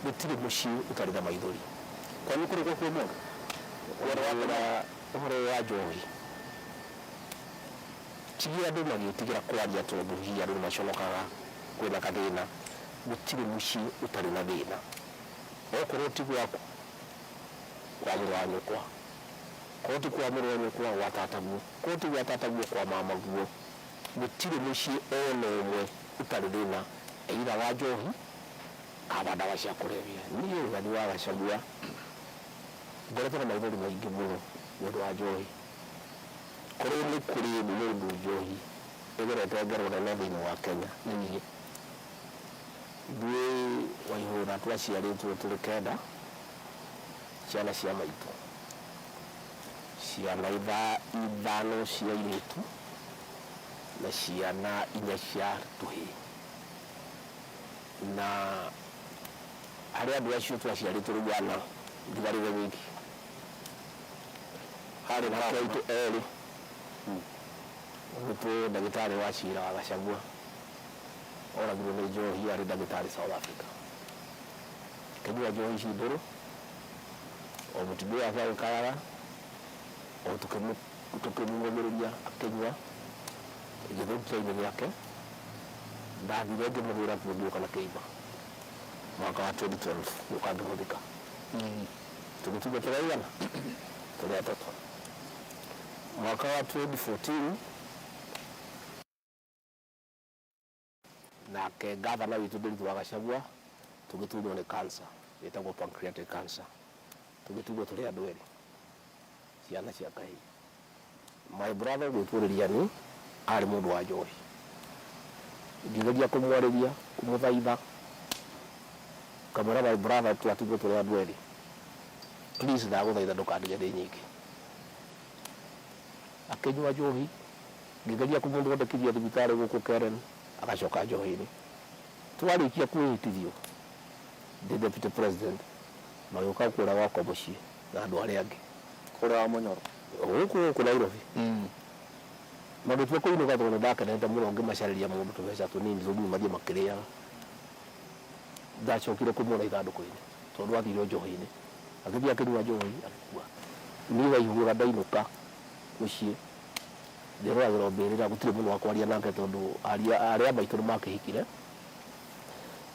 gutire mushi utari na maithori kwa nini kuri kwa mundu wara uhoro wa njohi tigira andu magitigira kwaria tondu hiya andu maconokaga kwina kathina gutire mushi utari na thina okorwo ti gwaku kwa mũrũ wa nyũkwa korwo ti kwa mũrũ wa nyũkwa wa tataguo korwo ti gwa tataguo kwa mamaguo gutire mushi ona ũmwe utari thina either wa njohi kana ndawa cia kũrebia niĩ Rigathi wa Gachagua ngoretwo na maithori maingĩ mũno nĩ ũndũ wa njohi korwo nĩ kũrĩ mũndũ njohi ĩgerete ngero nene thĩinĩ wa Kenya nĩ niĩ ithuĩ Waihũra twaciarĩtwo tũrĩ kenda ciana cia maitũ ciana ithano cia airĩtu na ciana 4 cia tũhĩĩ na harĩ andũ acio twaciarĩtwo rĩu ana ndigarĩre wiki harĩ na aitũ erĩ ũmwe ndagĩtarĩ wa Ciira wa Gachagua oragirwo nĩ njohi arĩ ndagĩtarĩ South Africa kĩnyua njohi ici ndũrũ o mũtumia wake agĩkaraga o tũkĩmũmĩrĩria akĩnyua gĩthũkia-inĩ gĩake ndathire ngĩmũhũra kuo ngĩũka na kĩimba mwaka wa 2012 gĩũka ngĩhũthĩka tũgĩtuga tũraigana tũrĩ atatũ mwaka wa 2014 nake gavana witũ Nderitu wa Gachagua tũgĩtunywo nĩ cancer ĩtagwo pancreatic cancer tũgĩtunywo tũrĩ andũ erĩ ciana cia kahĩĩ my brother gwĩtwo Rĩriani arĩ mũndũ wa njohi ngĩgeria kũmwarĩria kũmũthaitha kamwĩra my brother twatunywo tũrĩ andũ erĩ please ndagũthaitha ndũkandige ndĩ nyingĩ akĩnyua njohi ngĩgeria kũmũthondekithia thibitarĩ gũkũ Karen agacoka njohi-inĩ twarĩkia kwĩhĩtithio the deputy president magĩũka kũra gwakwa mũciĩ na andũ arĩa angĩ kũrĩa wa Mũnyoro gũkũ Nairobi magĩtua kũinũka tondũ ndakenete mũno ngĩmacarĩria mũndũ tũbeca tũnini tũthiĩ mathiĩ makĩrĩaga ndacokire kũmuona ithandũkũ-inĩ tondũ athire njohi-inĩ agĩthiĩ akĩnyua njohi agĩkua niĩ Waihũra ndainũka mũciĩ ndĩroragĩra mbĩrĩra gũtirĩ mũno wa kwaria nake tondũ arĩa maitũ nĩmakĩhikire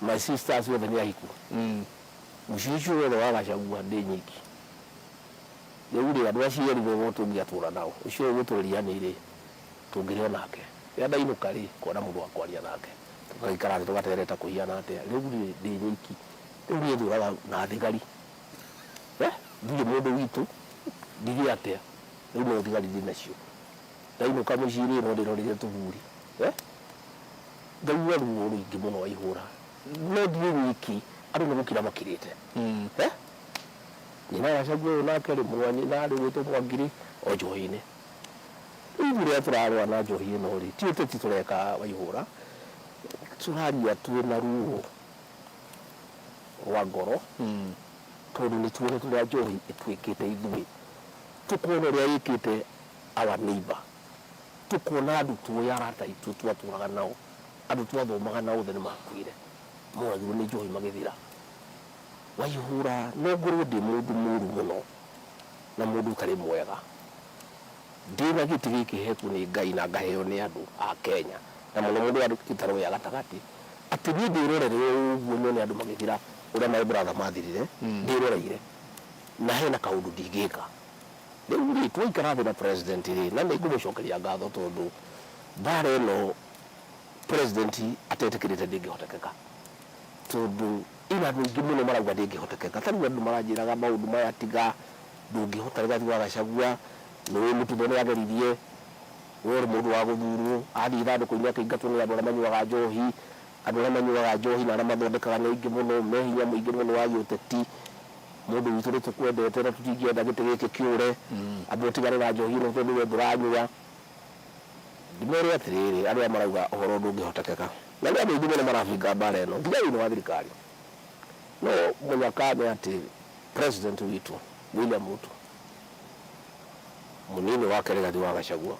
my sisters wothe nĩ ahiku mũciĩ ũcio wothe wa Gachagua ndĩ nyiki rĩu rĩ andũ acio erĩ nĩo tũngĩatũra nao ũcio ũgũtũrĩrianĩirĩ tũngĩrĩ onake rĩrĩa ndainũka rĩ kwona mũndũ wa kwaria nake tũgagĩikara thĩ tũgatereta kũhiana atĩa rĩu rĩ ndĩ nyiki rĩu niĩ thũraga na thigari ndirĩ mũndũ witũ ndirĩ atĩa rĩu no thigari ndĩ nacio ndainũka mũciĩ rĩ no ndĩrorire tũburi ngaigua ruo rũingĩ mũno Waihũra no ndirĩ wiki andũ nĩ gũkira makirĩte nyina Gachagua ũyũ nake rĩ mũrũani na rĩ gwĩtwo Mwangiri o njohi-inĩ rĩu rĩrĩa tũrarũa na njohi ĩno rĩ ti ũteti tũreka Waihũra tũraria twĩna ruo rwa ngoro tondũ nĩ tuonete ũrĩa njohi ĩtuĩkĩte ithuĩ tũkona ũrĩa ĩkĩte our neighbor tukona andũ tuoya arata aitũ twatũraga nao andũ twathomaga nao othe nĩ makuire moragirwo nĩ njohi magĩthira Waihũra no ngorwo ndĩ mũndũ mũũru mũno na mũndũ ũtarĩ mwega ndĩna gĩtĩ gĩkĩ hetwo nĩ Ngai na ngaheo nĩ andũ a Kenya na mũno mũndũ andũ gĩtarũ ya gatagatĩ atĩ niĩ ndĩrorere ũguo nyone andũ magĩthira ũrĩa my brother mathirire ndĩroreire na hena kaũndũ ndingĩka rĩu rĩ twaikara thĩ na president rĩ na nĩ ngũmũcokeria ngatho tondũ mbara ĩno president atetĩkĩrĩte ndĩngĩhotekeka tondũ ina andũ aingĩ mũno marauga ndĩngĩhotekeka tarĩu andũ maranjĩraga maũndũ maya tiga ndũngĩhota Rigathi wa Gachagua nĩwe mũtutho nĩ ageririe wĩrĩ mũndũ wa gũthurwo athiĩ ithandũkũ-inĩ akĩingatwo nĩ andũ arĩa manyuaga njohi andũ arĩa manyuaga njohi na arĩa mathondekaga nĩ aingĩ mũno me hinya mũingĩ mũno wa gĩũteti mũndũ witũ nĩ tũkwendete na tũtingĩenda gĩtĩ gĩkĩ kĩũre andũ ũtigane na njohi ĩno tondũ we ndũranyua ndĩmere atĩrĩrĩ arĩa marauga ũhoro ndũngĩhotekeka na nĩ andũ aingĩ mũno marabinga mbara ĩno nginya thĩinĩ wa thirikari no mũnyaka nĩ atĩ president witũ William Ruto mũnini wake Rigathi wa Gachagua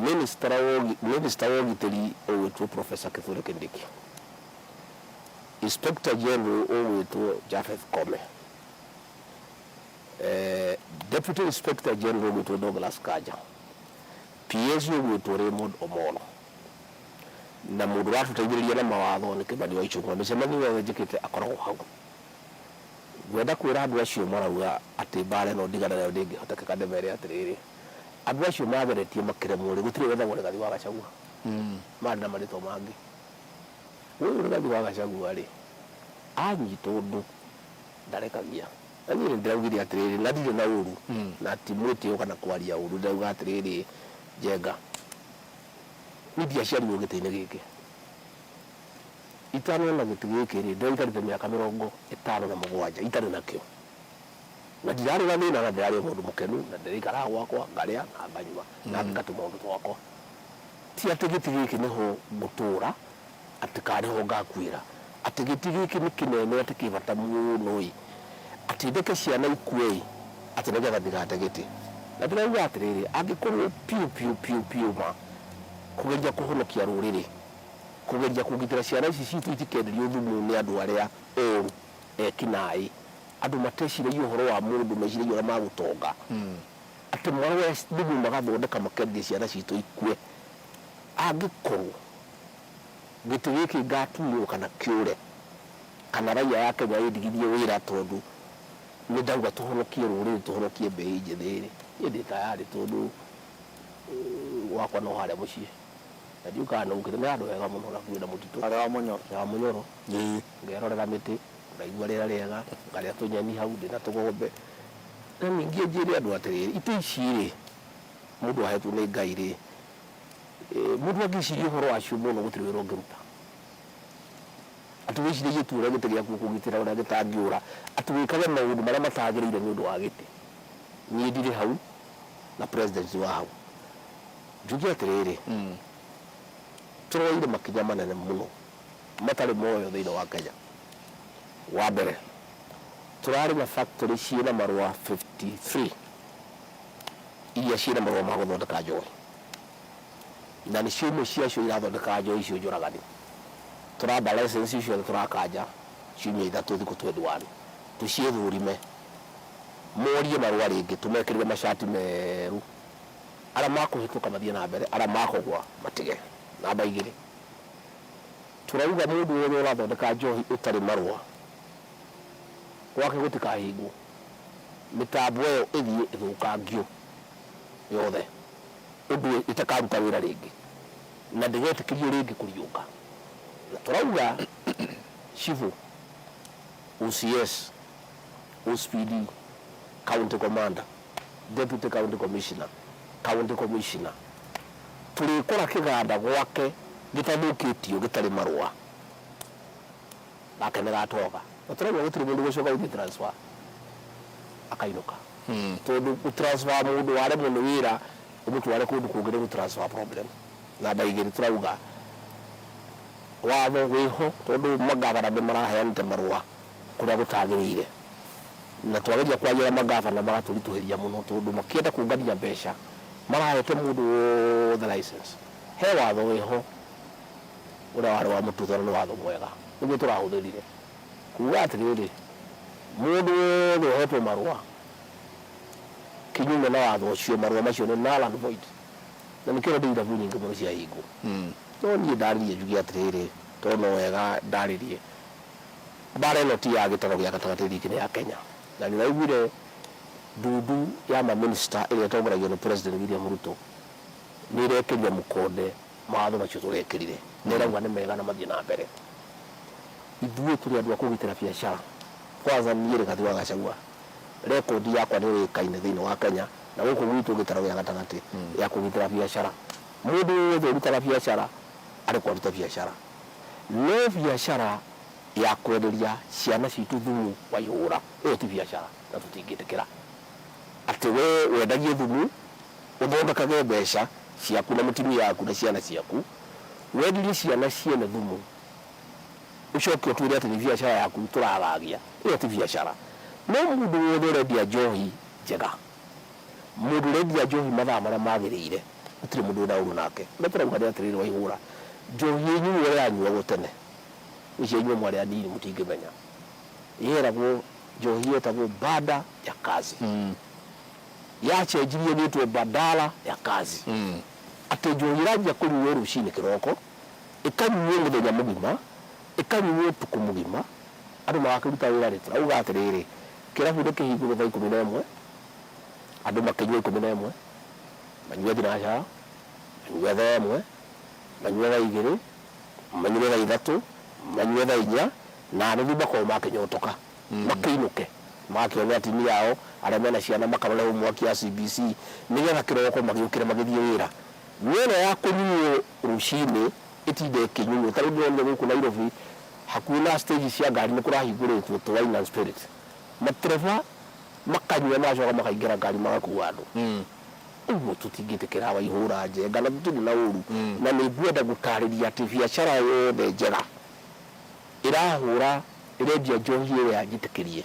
minister wa ũgitĩri ũgwĩtwo Professor Kithure Kindiki Inspector General owitwo Japheth Kome, Deputy Inspector General owitwo Douglas Kanja, PS owitwo Raymond Omolo, na mundu ratũteithĩrĩria na mawatho nĩ Kĩmani wa Icũng'wa. Mĩcemanio yothe njĩkĩte akoragwo hau. Gwenda kwĩra andũ acio marauga atĩ mbara ĩno ndigana nayo ndĩngĩhotekeka ndĩmere atĩrĩrĩ, andũ acio mageretie makĩremwo rĩ, gũtirĩ wethagwo Rigathi wa Gachagua marĩ na marĩtwa mangĩ. Ũyũ Rigathi wa Gachagua rĩ, anyitwo ũndũ ndarekagia. Na niĩ nĩndĩraugire atĩrĩrĩ, na ndirĩ na ũru na ti mwĩtĩo kana kwaria ũru. Ndĩrauga atĩrĩrĩ, Njenga niĩ ndiaciarirwo gĩtĩ-inĩ gĩkĩ, itanona gĩtĩ gĩkĩ rĩ, ndĩraikarĩte mĩaka 57 itarĩ nakĩo, na ndirarĩ na thĩna na ndĩrarĩ mũndũ mũkenu, na ndĩraikaraga gwakwa ngarĩa na nganyua na ngatũma ũndũ twakwa. Ti atĩ gĩtĩ gĩkĩ nĩho ngũtũũra, atĩ kana nĩho ngakuĩra, atĩ gĩtĩ gĩkĩ nĩ kĩnene, atĩ kĩ bata mũno ĩ, atĩ ndeke ciana ikue ĩ, atĩ nĩgetha ndigate gĩtĩ. Na ndĩrauga atĩrĩrĩ, angĩkorwo piũ ma kũgeria kũhonokia rũrĩrĩ, kũgeria kũgitĩra ciana ici citũ itikenderio thumu nĩ andũ arĩa oru ekinaĩ, andũ mateciragia ũhoro wa mũndũ, meciragia ũrĩa magũtonga, atĩ maroya thumu magathondeka makenderia ciana citũ ikue. Angĩkorwo gĩtĩ gĩkĩ ngatunywo kana kĩũre, kana raia ya Kenya ĩndigithie wĩra tondũ nĩ ndauga tũhonokie rũrĩrĩ, tũhonokie mbeũ njĩthĩ rĩ, niĩ ndĩ tayari tondũ wakwa no harĩa mũciĩ. Na ndiũkaga na ũkĩrĩ na andũ wega mũno na kuĩna mũtitũ Harĩa wa Mũnyoro. ngerorera mĩtĩ, ngaigua rĩera rĩega, ngarĩa tũnyeni hau ndĩna tũgombe. Na ningĩ njĩre andũ atĩrĩrĩ, itĩ ici rĩ, mũndũ ahetwo nĩ Ngai rĩ, mũndũ angĩciria ũhoro wacio mũno gũtirĩ wĩra ũngĩruta. Atĩ wĩciragie tu ũrĩa gĩtĩ gĩaku kũgitĩra ũrĩa gĩtangĩũra, atĩ wĩkage maũndũ marĩa matagĩrĩire nĩ ũndũ wa gĩtĩ. Niĩ ndirĩ hau na president wa hau. Njuge atĩrĩrĩ, tũroire makinya manene mũno matarĩ moyo thĩinĩ wa Kenya. Wa mbere, tũrarĩ na factory ciĩna marũa 53 iria ciĩna marũa ma gũthondeka njohi, na nĩ ciumwe ciacio irathondeka njohi icio njũragani. Tũramba license icio tũrakanja ciumia 3 thikũ 21, tũciĩthũrime, morie marũa rĩngĩ, tũmekĩrĩre macati meru, arĩa makũhĩtũka mathiĩ na mbere, arĩa makũgwa matige. Namba 2, tũrauga mũndũ wothe ũrathondeka njohi ũtarĩ marũa gwake gũtikahingwo, mĩtambo ĩyo ĩthiĩ ĩthũkangio yothe, ũndũ ĩtakaruta wĩra rĩngĩ na ndĩgetĩkĩrio rĩngĩ kũriũka. Na tũrauga civil, OCS, OCPD, county commander, deputy county commissioner, county commissioner, tũrĩkora kĩganda gwake gĩtathũkĩtio gĩtarĩ marũa, nake nĩgatoga. Na tũrauga gũtirĩ mũndũ gũcoka gũthiĩ transfer akainũka, tondũ gũtransfer mũndũ waremwo nĩ wĩra ũmũtware kũndũ kũngĩ nĩ gũtransfer problem. Namba 2, tũrauga watho wĩho tondũ magavana nĩ maraheanĩte marũa kũrĩa gũtagĩrĩire, na twageria kwaria magavana magatũritũhĩria mũno tondũ makĩenda kũngania mbeca marahete mũndũ wothe license. He watho wĩho ũrĩa warĩ wa mũtutho na nĩ watho mwega, nĩguo tũrahũthĩrire kuuga atĩrĩrĩ, mũndũ wothe ũhetwo marũa kinyume na watho ũcio, marũa macio nĩ null and void, na nĩkĩo ndĩ irabu nyingĩ mũno ciahingwo. No niĩ ndarĩrie njuge atĩrĩrĩ, tondũ no wega ndarĩrie, mbara ĩno ti ya gĩtaro gĩa gatagatĩ rĩngĩ nĩ ya Kenya, na nĩraiguire ndundu ya maminista ĩrĩa ĩtongoragio nĩ President William Ruto nĩ ĩrekĩria mũkonde mawatho macio tũrekĩrire, nĩrauga nĩ mega na mathiĩ na mbere. Ithuĩ tũrĩ andũ a kũgitĩra biacara. Kwanza niĩ Rigathi wa Gachagua, rekondi yakwa nĩ yũĩkaine thĩinĩ wa Kenya na gũkũ gwitũ gĩtaro gĩa gatagatĩ ya kũgitĩra biacara. Mũndũ wothe ũrutaga biacara arĩ kũruta biacara, no biacara ya kwenderia ciana citũ thumu wa ihũra, ĩyo ti biacara na tũtingĩtĩkĩra. Atĩ we wendagie thumu ũthondekage mbeca ciaku na mũtumia yaku na ciana ciaku, wendirie ciana ciene thumu ucoke ũtwĩre atĩ nĩ biacara yaku tũraragia, ĩyo ti biacara. No mũndũ wothe ũrendia njohi njega, mũndũ ũrendia njohi mathaa marĩa magĩrĩire, gũtirĩ mũndũ wĩna ũru nake. Na tũrauga nĩ atĩrĩrĩ Waihũra, njohi ĩnyuo ĩranyuagwo tene ucianyua mwari anini mutingimenya yeragwo njohi yetagwo baada ya kazi yacenjirie gitwe badala ya kazi ati njohi iranjia kunyuo rucini kiroko ikanyuo muthenya mugima ikanyuo tuku mugima andu magakiruta wira ri turauga atiriri kirabu ni kihingurwo thaa 11 andu makinyua 11 manyua thinacara manyua thaa 1 manyua thaa 2 manyua thaa 3 manyua thaa 4 na nuthu makorwo makinyotoka makiinuke makionera atini yao aria mena ciana makarore umwaki ya CBC nigetha kiroko magiukire magithie wira wira ya kunyuo rucini itinde kinyuo tari ndone guku Nairobi hakuna stage cia ngari ni kurahinguritwo to wine and spirit matreva makanyua macoka makaingira ngari magakuua andu uguo tutingitikira Waihura njenga na tutiri na uru na ni ngwenda gutariria ati biacara yothe njega irahura irendia njohi ĩrĩa njĩtĩkĩrie